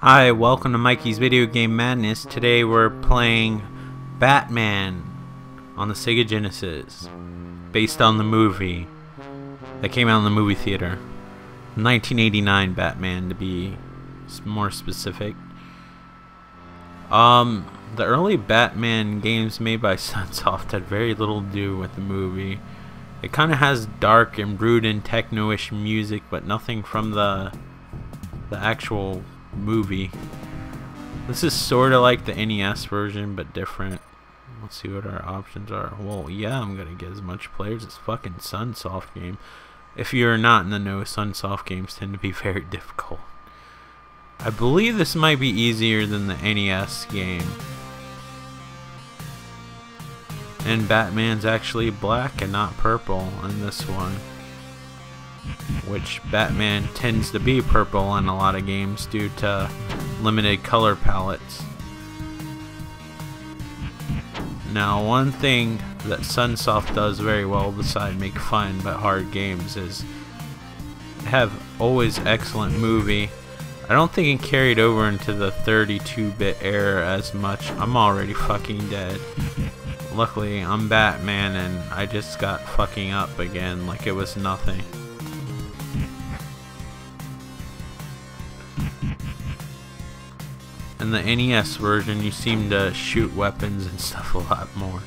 Hi, welcome to Mikey's Video Game Madness. Today we're playing Batman on the Sega Genesis, based on the movie that came out in the movie theater. 1989 Batman, to be more specific. The early Batman games made by Sunsoft had very little to do with the movie. It kind of has dark and brooding techno-ish music, but nothing from the actual movie. This is sort of like the NES version, but different. Let's see what our options are. Well, yeah, I'm gonna get as much players as fucking Sunsoft game. If you're not in the know, Sunsoft games tend to be very difficult. I believe this might be easier than the NES game. And Batman's actually black and not purple in this one, which Batman tends to be purple in a lot of games due to limited color palettes. Now, one thing that Sunsoft does very well besides make fun but hard games is have always excellent movie. I don't think it carried over into the 32-bit era as much. I'm already fucking dead. Luckily, I'm Batman and I just got fucking up again like it was nothing. In the NES version, you seem to shoot weapons and stuff a lot more.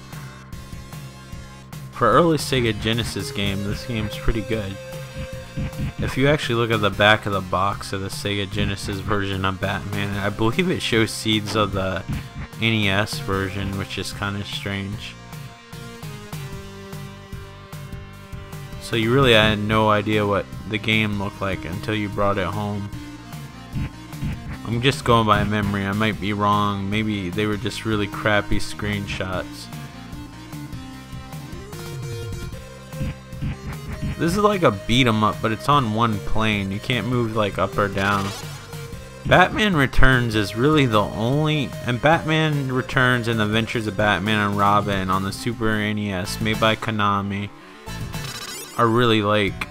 For early Sega Genesis game, this game's pretty good. If you actually look at the back of the box of the Sega Genesis version of Batman, I believe it shows seeds of the NES version, which is kind of strange. So you really had no idea what the game looked like until you brought it home. I'm just going by memory, I might be wrong. Maybe they were just really crappy screenshots. This is like a beat 'em up, but it's on one plane. You can't move like up or down. Batman Returns is really the only, and Batman Returns and the Adventures of Batman and Robin on the Super NES, made by Konami, are really like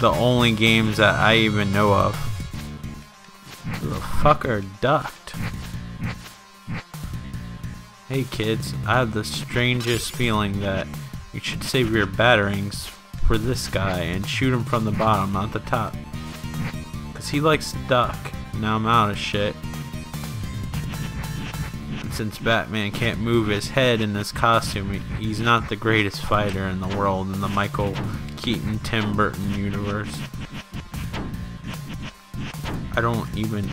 the only games that I even know of. The fucker ducked. Hey kids, I have the strangest feeling that you should save your batterings for this guy and shoot him from the bottom, not the top. Cause he likes to duck. Now I'm out of shit. And since Batman can't move his head in this costume, he's not the greatest fighter in the world in the Michael Keaton Tim Burton universe. I don't even...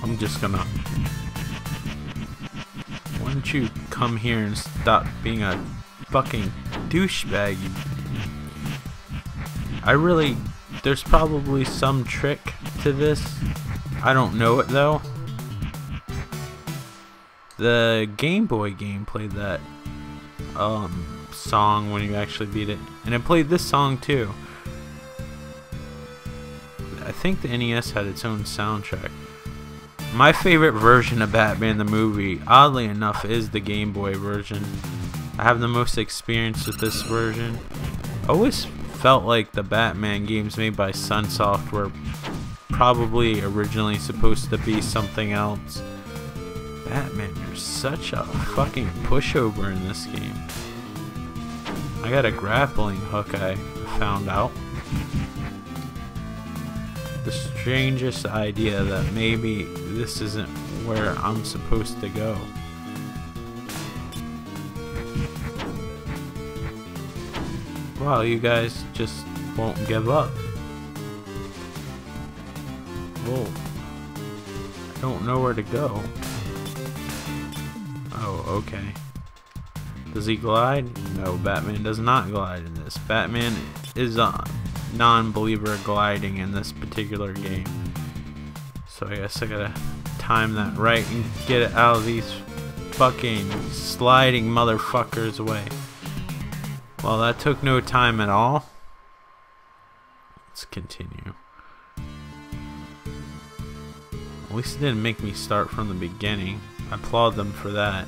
I'm just gonna... Why don't you come here and stop being a fucking douchebag? I really... There's probably some trick to this. I don't know it though. The Game Boy game played that song when you actually beat it, and it played this song too. I think the NES had its own soundtrack. My favorite version of Batman the movie, oddly enough, is the Game Boy version. I have the most experience with this version. I always felt like the Batman games made by Sunsoft were probably originally supposed to be something else. Batman, you're such a fucking pushover in this game. I got a grappling hook, I found out. The strangest idea that maybe this isn't where I'm supposed to go. Wow, you guys just won't give up. Whoa. I don't know where to go. Oh, okay. Does he glide? No, Batman does not glide in this. Batman is a non-believer gliding in this particular game. So I guess I gotta time that right and get it out of these fucking sliding motherfuckers away. Well, that took no time at all. Let's continue. At least it didn't make me start from the beginning. I applaud them for that.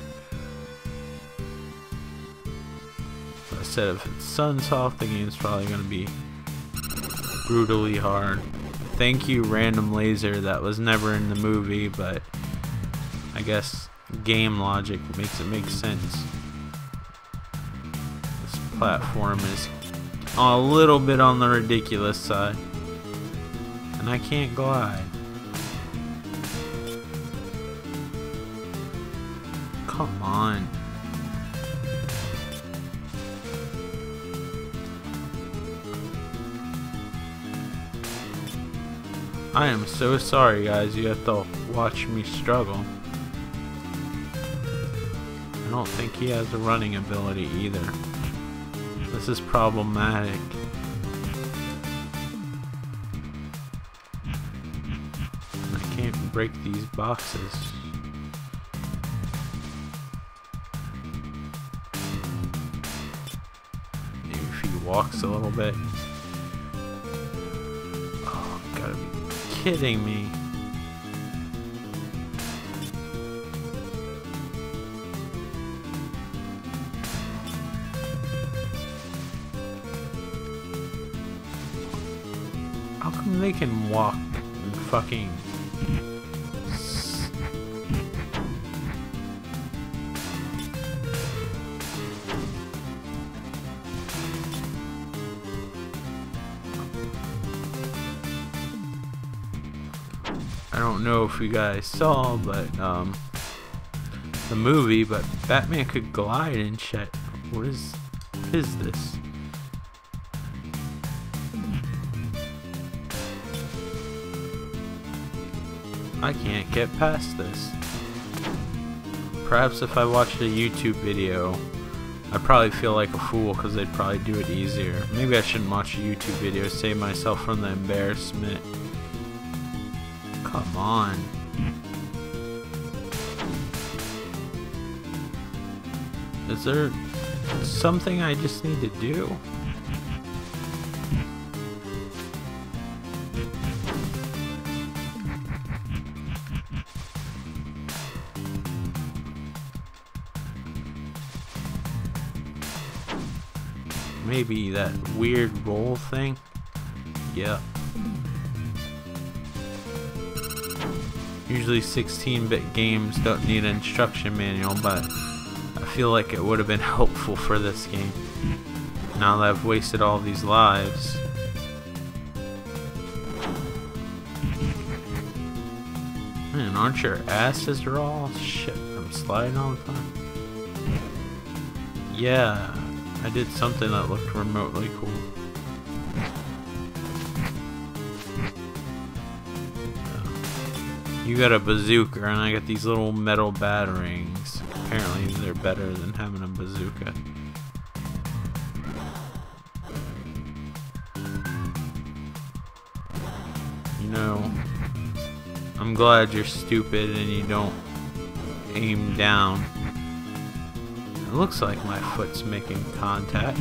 said, if it's Sunsoft, the game's probably gonna be brutally hard. Thank you, Random Laser. That was never in the movie, but I guess game logic makes it make sense. This platform is a little bit on the ridiculous side, and I can't glide. Come on. I am so sorry, guys. You have to watch me struggle. I don't think he has a running ability either. This is problematic. I can't break these boxes. Maybe if he walks a little bit. Oh, gotta be kidding me. How come they can walk and fucking... I don't know if you guys saw, but the movie, but Batman could glide and shit. What is this? I can't get past this. Perhaps if I watched a YouTube video, I'd probably feel like a fool because they'd probably do it easier. Maybe I shouldn't watch a YouTube video, save myself from the embarrassment. Come on. Is there something I just need to do? Maybe that weird roll thing? Yep. Usually 16-bit games don't need an instruction manual, but I feel like it would have been helpful for this game. Now that I've wasted all these lives. Man, aren't your asses raw? Shit, I'm sliding all the time. Yeah, I did something that looked remotely cool. You got a bazooka and I got these little metal batarangs. Apparently they're better than having a bazooka. You know, I'm glad you're stupid and you don't aim down. It looks like my foot's making contact.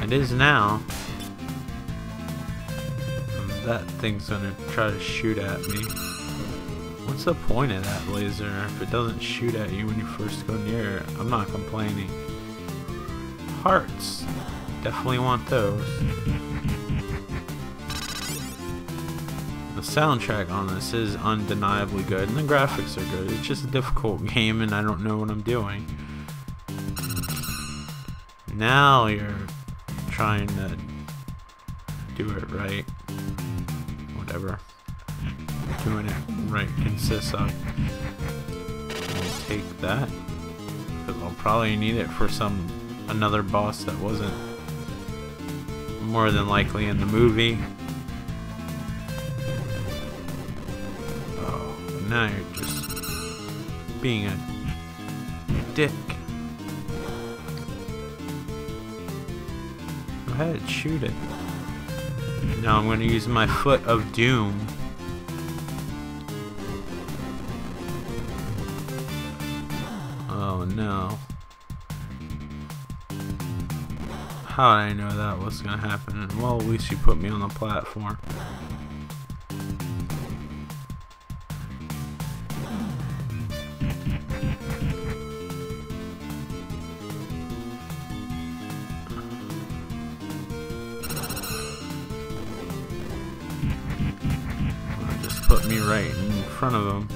It is now. That thing's gonna try to shoot at me. What's the point of that laser? If it doesn't shoot at you when you first go near it, I'm not complaining. Hearts. Definitely want those. The soundtrack on this is undeniably good, and the graphics are good. It's just a difficult game, and I don't know what I'm doing. Now you're trying to do it right. Whatever. Doing it right consists of. I'll take that, because I'll probably need it for another boss that wasn't more than likely in the movie. Oh, now you're just being a dick. Go ahead, shoot it. Now I'm going to use my foot of doom. Oh no. How did I know that was gonna happen? Well, at least you put me on the platform. me right in front of him.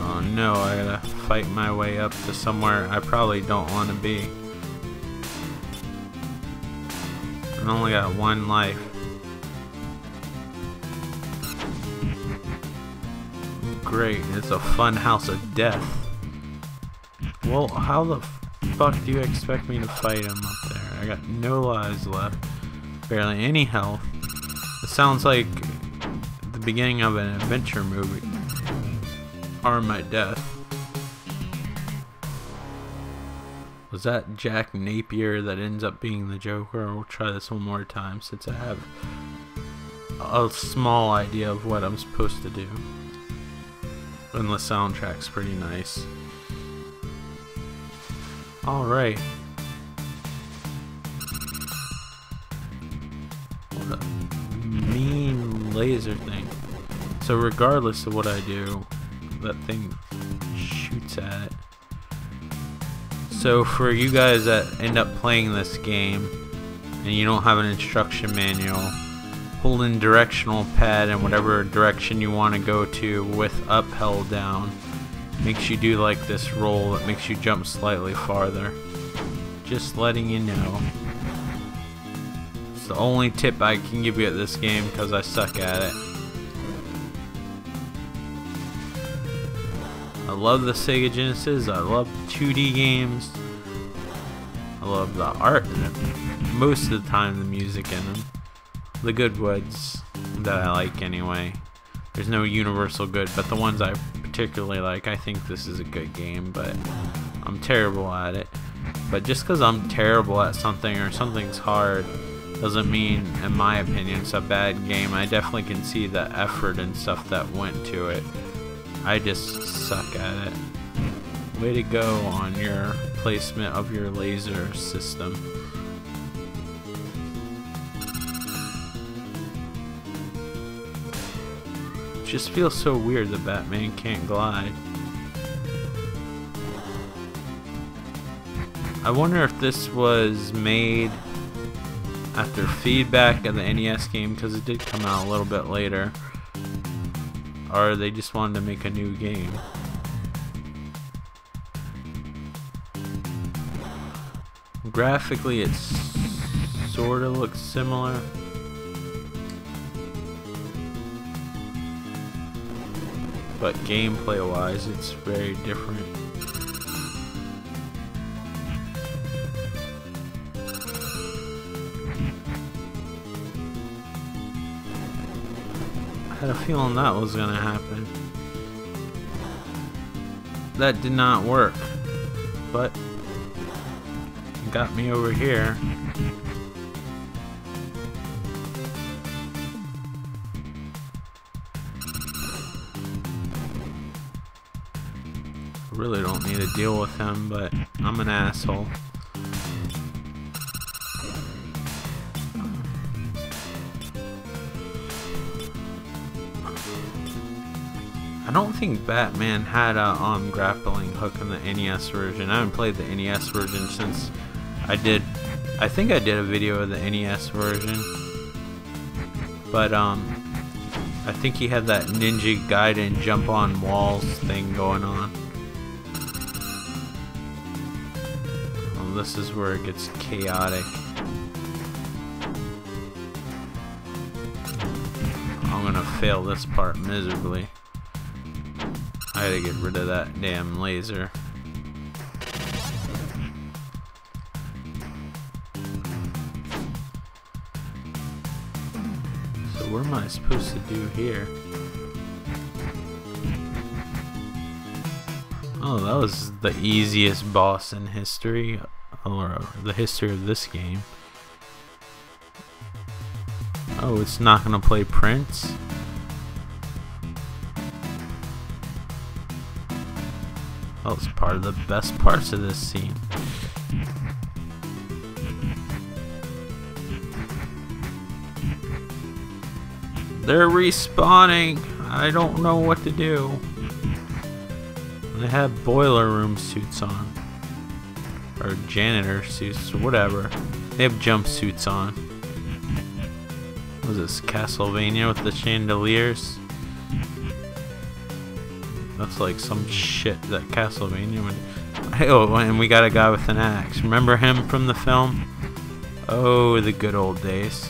Oh no, I gotta fight my way up to somewhere I probably don't want to be. I only got one life. Great, it's a fun house of death. Well, how the fuck do you expect me to fight him up there? I got no lives left. Barely any health. It sounds like the beginning of an adventure movie. Or my death. Was that Jack Napier that ends up being the Joker? We'll try this one more time since I have a small idea of what I'm supposed to do. And the soundtrack's pretty nice. Alright. What a mean laser thing. So regardless of what I do, that thing shoots at it. So for you guys that end up playing this game and you don't have an instruction manual, holding directional pad in whatever direction you want to go to with up held down makes you do like this roll that makes you jump slightly farther. Just letting you know. It's the only tip I can give you at this game because I suck at it. I love the Sega Genesis. I love 2D games. I love the art and most of the time the music in them. The good ones that I like anyway. There's no universal good, but the ones I particularly like, I think this is a good game, but I'm terrible at it. But just because I'm terrible at something or something's hard doesn't mean, in my opinion, it's a bad game. I definitely can see the effort and stuff that went to it. I just suck at it. Way to go on your placement of your laser system. It just feels so weird that Batman can't glide. I wonder if this was made after feedback of the NES game, because it did come out a little bit later. Or they just wanted to make a new game. Graphically, it sort of looks similar. But gameplay wise, it's very different. I had a feeling that was gonna happen. That did not work, but it got me over here. I really don't need to deal with him, but I'm an asshole. I don't think Batman had a grappling hook in the NES version. I haven't played the NES version since I think I did a video of the NES version. But I think he had that Ninja Gaiden jump on walls thing going on. Well, this is where it gets chaotic. I'm gonna fail this part miserably. I gotta get rid of that damn laser. So what am I supposed to do here? Oh, that was the easiest boss in history, or the history of this game. Oh, it's not gonna play Prince? That was part of the best parts of this scene. They're respawning. I don't know what to do. They have boiler room suits on. Or janitor suits, or whatever. They have jumpsuits on. Was this Castlevania with the chandeliers? That's like some shit that Castlevania would... Oh, and we got a guy with an axe. Remember him from the film? Oh, the good old days.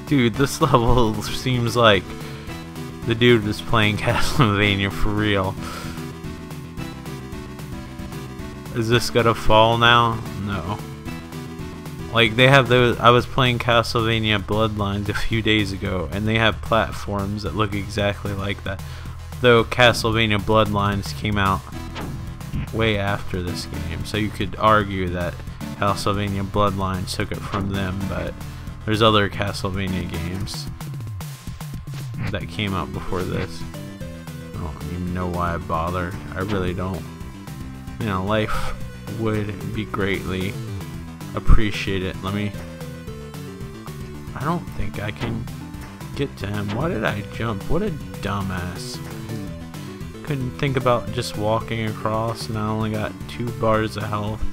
Dude, this level seems like the dude was playing Castlevania for real. Is this gonna fall now? No. Like, they have those... I was playing Castlevania Bloodlines a few days ago, and they have platforms that look exactly like that. Though Castlevania Bloodlines came out way after this game, so you could argue that Castlevania Bloodlines took it from them, but there's other Castlevania games that came out before this. I don't even know why I bothered. I really don't. You know, life would be greatly appreciated. Let me... I don't think I can get to him. Why did I jump? What a dumbass. Couldn't think about just walking across, and I only got 2 bars of health.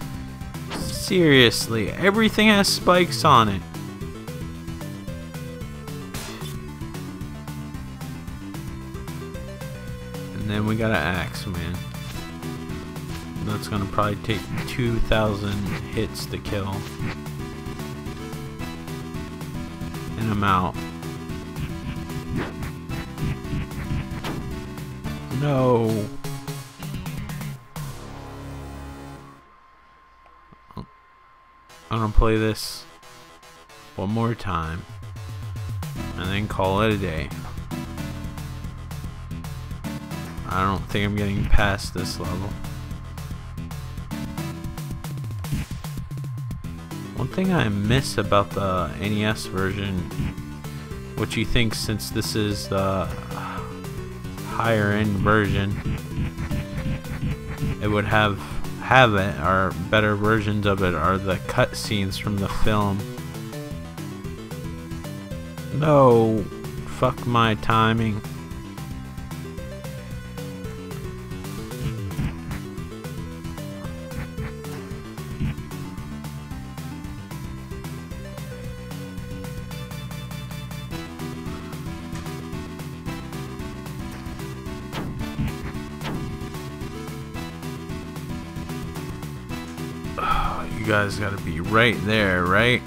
Seriously, everything has spikes on it. And then we got an axe, man. That's gonna probably take 2,000 hits to kill. And I'm out. No. I'm gonna play this one more time and then call it a day. I don't think I'm getting past this level. One thing I miss about the NES version, which you think since this is the higher end version, it would have it, or better versions of it, are the cutscenes from the film. No, fuck my timing. You guys gotta be right there, right?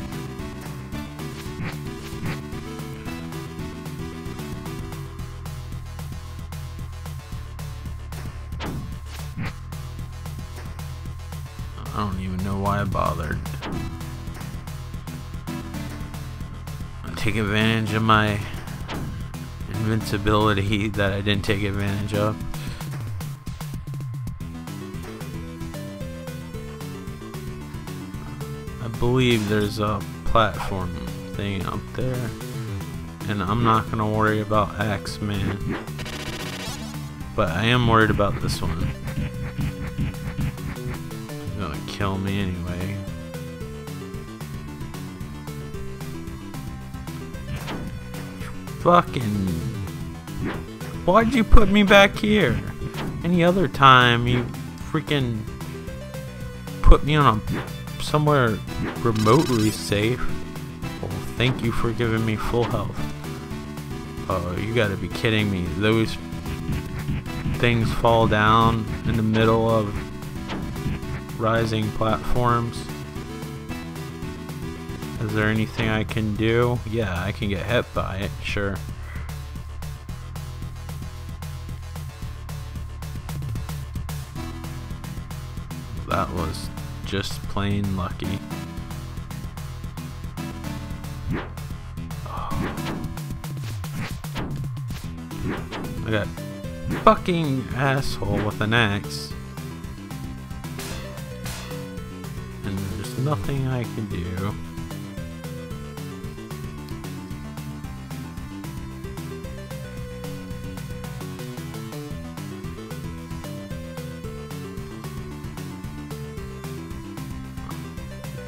I don't even know why I bothered. I take advantage of my invincibility that I didn't take advantage of. I believe there's a platform thing up there, and I'm not gonna worry about X-Man, but I am worried about this one. It's gonna kill me anyway. Fucking... Why'd you put me back here? Any other time you freaking put me on a somewhere remotely safe. Well, thank you for giving me full health. Oh, you gotta be kidding me. Those things fall down in the middle of rising platforms. Is there anything I can do? Yeah, I can get hit by it, sure. That was just plain lucky. Oh. I got fucking asshole with an axe. And there's nothing I can do.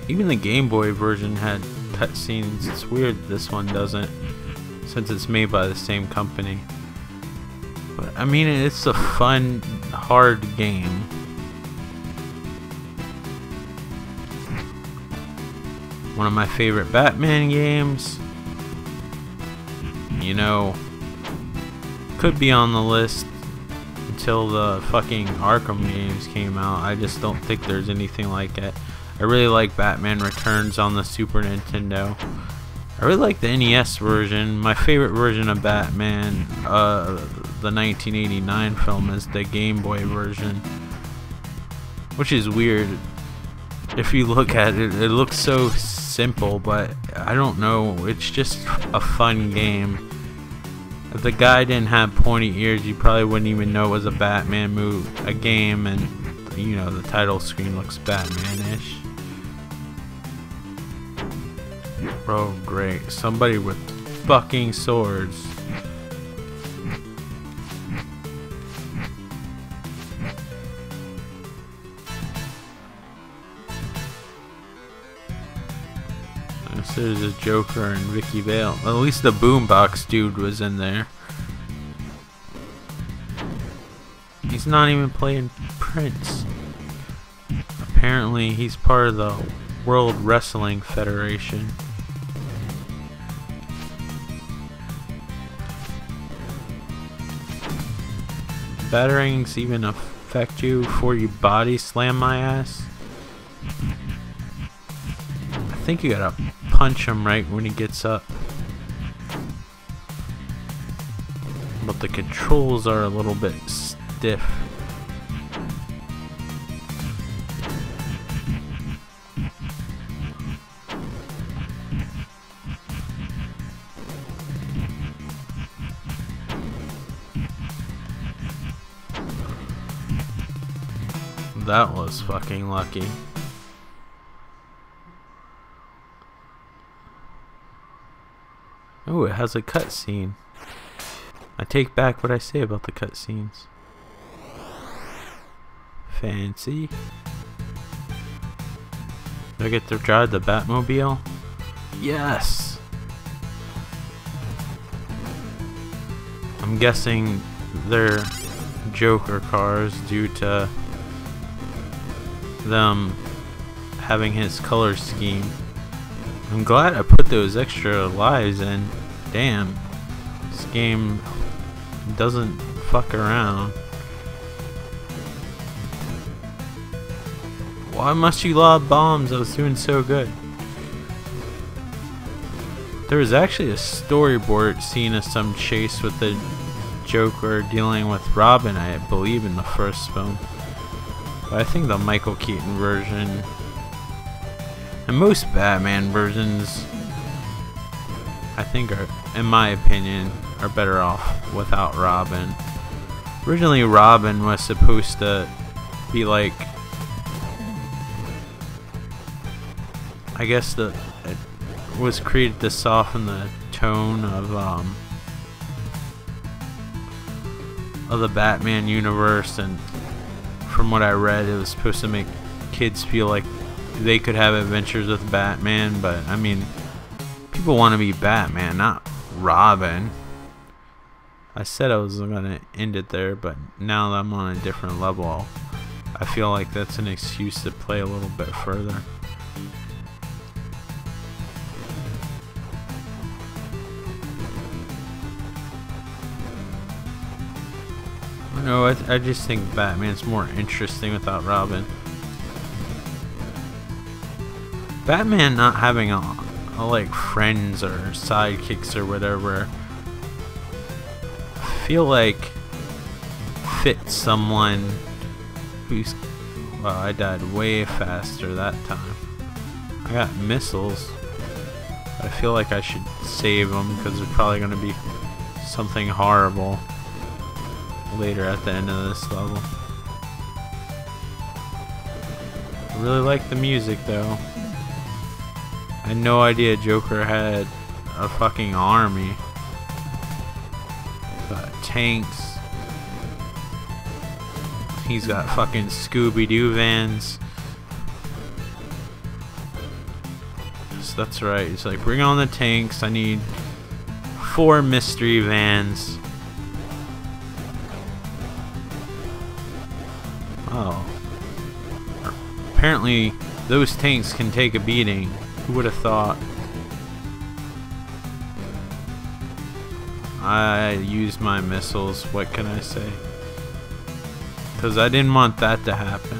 Even the Game Boy version had cutscenes. It's weird this one doesn't, since it's made by the same company. But I mean, it's a fun, hard game. One of my favorite Batman games. You know, could be on the list until the fucking Arkham games came out. I just don't think there's anything like it. I really like Batman Returns on the Super Nintendo. I really like the NES version. My favorite version of Batman, the 1989 film, is the Game Boy version, which is weird. If you look at it, it looks so simple, but I don't know, it's just a fun game. If the guy didn't have pointy ears, you probably wouldn't even know it was a Batman a game, and you know, the title screen looks Batman-ish. Bro, great. Somebody with fucking swords. There's a Joker and Vicky Vale. At least the boombox dude was in there. He's not even playing Prince. Apparently he's part of the World Wrestling Federation. Batarangs even affect you before you body slam my ass? I think you gotta punch him right when he gets up. But the controls are a little bit stiff. That was fucking lucky. Oh, it has a cutscene. I take back what I say about the cutscenes. Fancy. Do I get to drive the Batmobile? Yes! I'm guessing they're Joker cars due to them having his color scheme. I'm glad I put those extra lives in. Damn. This game doesn't fuck around. Why must you lob bombs? I was doing so good. There was actually a storyboard scene of some chase with the Joker dealing with Robin, I believe, in the first film. But I think the Michael Keaton version and most Batman versions, I think, are, in my opinion, are better off without Robin. Originally, Robin was supposed to be like, I guess it was created to soften the tone of the Batman universe, and from what I read, it was supposed to make kids feel like they could have adventures with Batman. But I mean, people want to be Batman, not Robin. I said I was gonna end it there, but now that I'm on a different level, I feel like that's an excuse to play a little bit further. No, I just think Batman's more interesting without Robin. Batman not having a like friends or sidekicks or whatever, I feel like fits someone who's, well, I died way faster that time. I got missiles. I feel like I should save them because they're probably going to be something horrible later at the end of this level. I really like the music though. I had no idea Joker had a fucking army. Got tanks. He's got fucking Scooby-Doo vans. So that's right. He's like, bring on the tanks. I need 4 mystery vans. Oh. Apparently, those tanks can take a beating. Who would have thought? I used my missiles, what can I say? Because I didn't want that to happen.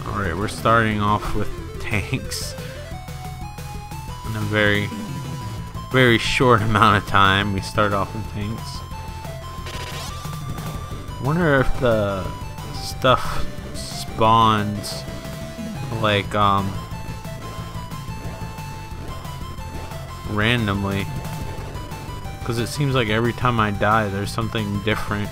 Alright, we're starting off with tanks. In a very, very short amount of time, we start off with tanks. I wonder if the stuff spawns like randomly, because it seems like every time I die there's something different.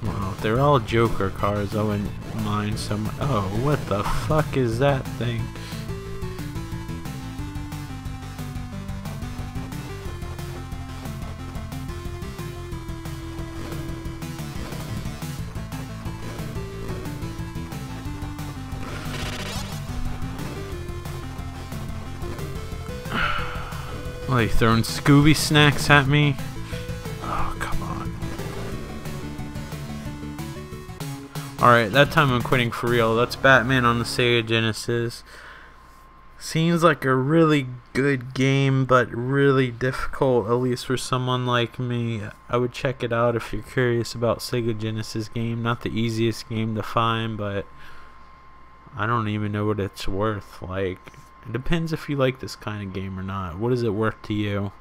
Well, if they're all Joker cards I wouldn't mind so much. Oh, what the fuck is that thing? Are they throwing Scooby snacks at me? Oh, come on. Alright, that time I'm quitting for real. That's Batman on the Sega Genesis. Seems like a really good game, but really difficult, at least for someone like me. I would check it out if you're curious about Sega Genesis game. Not the easiest game to find, but I don't even know what it's worth. Like, it depends if you like this kind of game or not. What is it worth to you?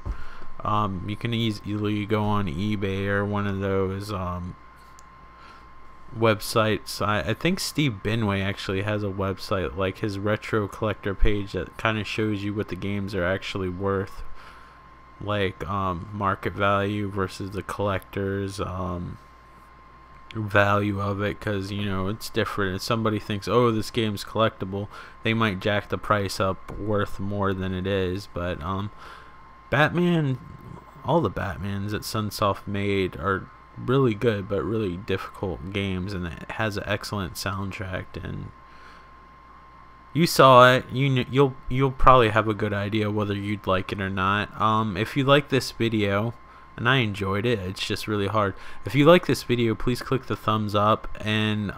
You can easily go on eBay or one of those websites. I think Steve Binway actually has a website, like his retro collector page, that kind of shows you what the games are actually worth, like market value versus the collector's value of it, because you know it's different. If somebody thinks, oh, this game's collectible, they might jack the price up worth more than it is. But Batman, all the Batmans that Sunsoft made are really good but really difficult games, and it has an excellent soundtrack. And you saw it, you'll probably have a good idea whether you'd like it or not. If you like this video, and I enjoyed it, it's just really hard. If you like this video, please click the thumbs up, and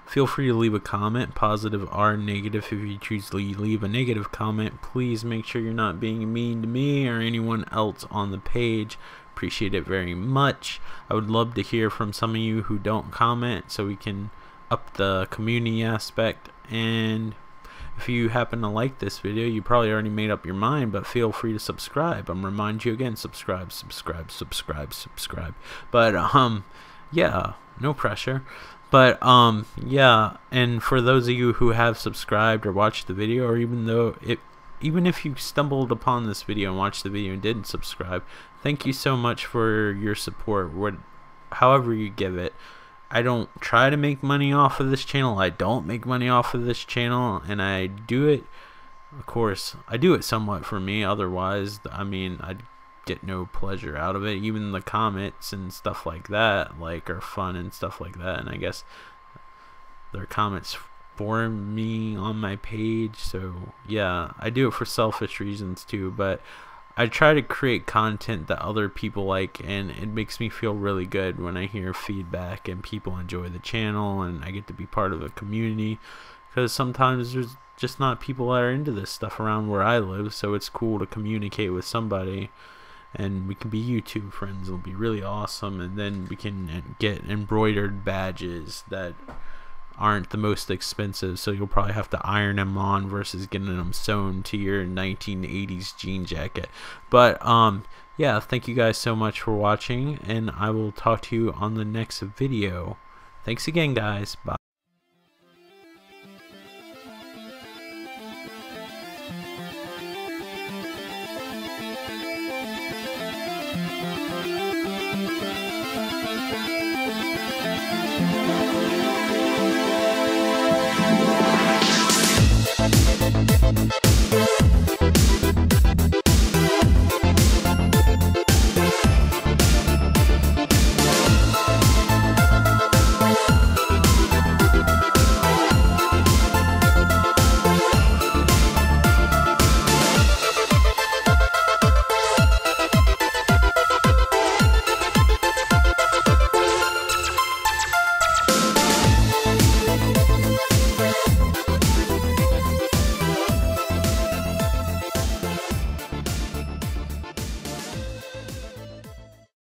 feel free to leave a comment, positive or negative. If you choose to leave a negative comment, please make sure you're not being mean to me or anyone else on the page. Appreciate it very much. I would love to hear from some of you who don't comment, so we can up the community aspect. And if you happen to like this video, you probably already made up your mind, but feel free to subscribe. I'm remind you again, subscribe. But yeah, no pressure. But yeah, and for those of you who have subscribed or watched the video, or even if you stumbled upon this video and watched the video and didn't subscribe, thank you so much for your support, however you give it. I don't try to make money off of this channel. I don't make money off of this channel, and I do it, of course, I do it somewhat for me. Otherwise, I mean, I'd get no pleasure out of it. Even the comments and stuff like that, like, are fun and stuff like that, and I guess their comments for me on my page. So yeah, I do it for selfish reasons too, but I try to create content that other people like, and it makes me feel really good when I hear feedback and people enjoy the channel, and I get to be part of a community, because sometimes there's just not people that are into this stuff around where I live, so it's cool to communicate with somebody, and we can be YouTube friends. It'll be really awesome, and then we can get embroidered badges that aren't the most expensive, so you'll probably have to iron them on versus getting them sewn to your 1980s jean jacket. But yeah, thank you guys so much for watching, and I will talk to you on the next video. Thanks again, guys. Bye.